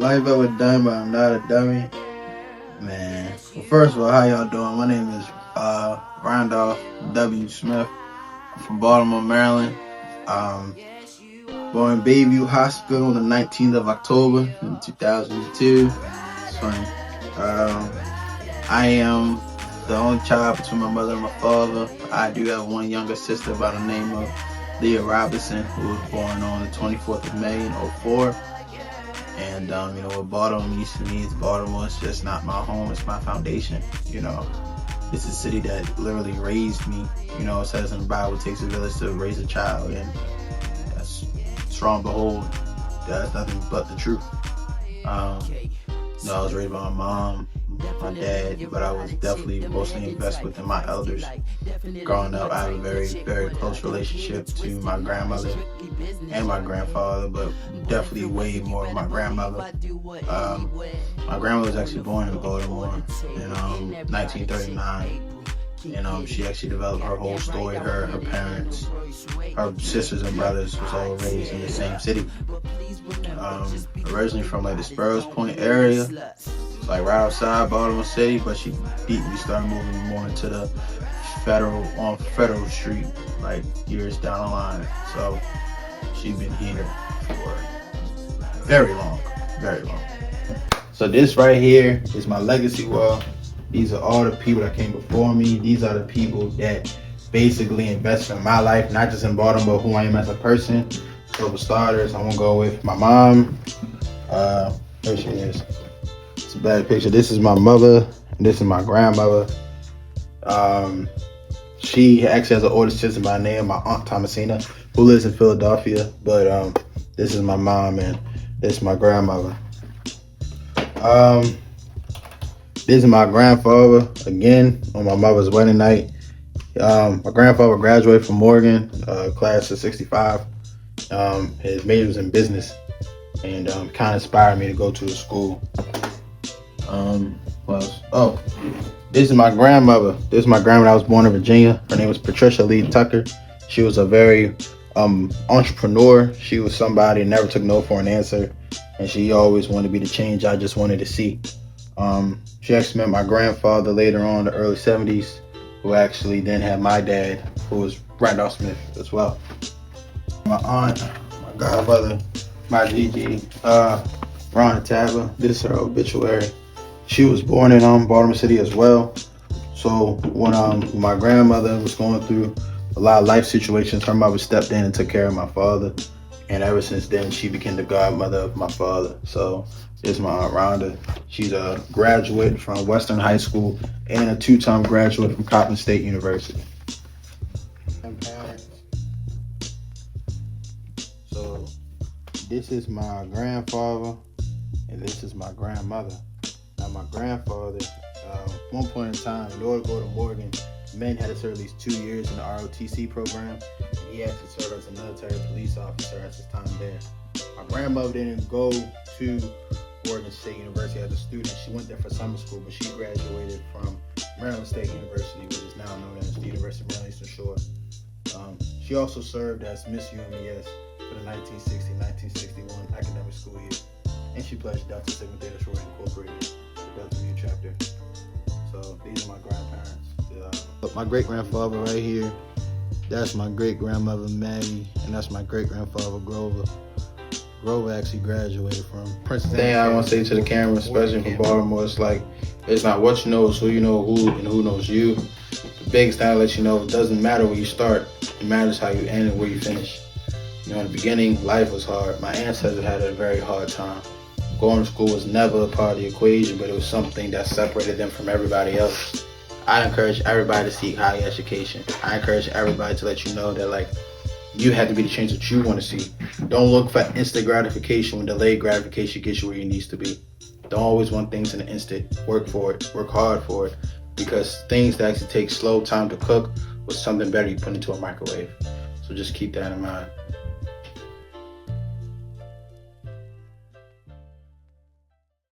Life ever done, but I'm not a dummy. Man. Well, first of all, how y'all doing? My name is Randolph W. Smith. I'm from Baltimore, Maryland. Um, Born in Bayview Hospital on the 19th of October in 2002. It's funny. I am the only child between my mother and my father. I do have one younger sister by the name of Leah Robinson, who was born on the 24th of May in '04. And what Baltimore means to me is Baltimore is just not my home, it's my foundation. It's a city that literally raised me. It says in the Bible, it takes a village to raise a child, and that's strong behold, that's nothing but the truth. I was raised by my mom, my dad, but I was definitely mostly invested within my elders. Growing up, I have a very, very close relationship to my grandmother and my grandfather, but definitely way more with my grandmother. My grandmother was actually born in Baltimore in 1939. And she actually developed her whole story. Her parents, her sisters and brothers was all raised in the same city. Originally from like the Sparrows Point area, it's like right outside Baltimore City, but we started moving more into the Federal Street, like years down the line. So she's been here for very long, very long. So this right here is my legacy wall. These are all the people that came before me. These are the people that basically invested in my life, not just in Baltimore, but who I am as a person. So for starters, I'm gonna go with my mom. There she is. It's a bad picture. This is my mother, and this is my grandmother. She actually has an older sister by the name of my Aunt Thomasina, who lives in Philadelphia. But this is my mom, and this is my grandmother. This is my grandfather, again, on my mother's wedding night. My grandfather graduated from Morgan, class of 65. His major was in business, and kind of inspired me to go to the school. What else? Oh, this is my grandmother. This is my grandmother. I was born in Virginia. Her name was Patricia Lee Tucker. She was a very entrepreneur. She was somebody who never took no for an answer, and she always wanted to be the change I just wanted to see. She actually met my grandfather later on in the early 70s, who actually then had my dad, who was Randolph Smith as well. My aunt, my godmother, my Gigi, Rhonda Taba. This is her obituary. She was born in Baltimore City as well. So when my grandmother was going through a lot of life situations, her mother stepped in and took care of my father. And ever since then, she became the godmother of my father. So this is my Aunt Rhonda. She's a graduate from Western High School and a two-time graduate from Coppin State University. So this is my grandfather, and this is my grandmother. Now my grandfather, one point in time, in order to go to Morgan, men had to serve at least 2 years in the ROTC program. He had to serve as a military police officer at his time there. My grandmother didn't go to Morgan State University as a student. She went there for summer school, but she graduated from Maryland State University, which is now known as the University of Maryland Eastern Shore. She also served as Miss UMES for the 1960-1961 academic school year. And she pledged Delta Sigma Theta Sorority Incorporated, the Delta Mu chapter. So these are my grandparents. My great-grandfather right here, that's my great-grandmother Maggie, and that's my great-grandfather Grover. Grover actually graduated from Princeton. The thing I want to say to the camera, especially from Baltimore, it's not what you know, it's who you know and who knows you. The biggest thing I let you know, it doesn't matter where you start, it matters how you end and where you finish. In the beginning, life was hard. My ancestors had a very hard time. Going to school was never a part of the equation, but it was something that separated them from everybody else. I encourage everybody to seek higher education. I encourage everybody to let you know that you have to be the change that you want to see. Don't look for instant gratification when delayed gratification gets you where you need to be. Don't always want things in an instant. Work for it. Work hard for it. Because things that actually take slow time to cook was something better you put into a microwave. So just keep that in mind.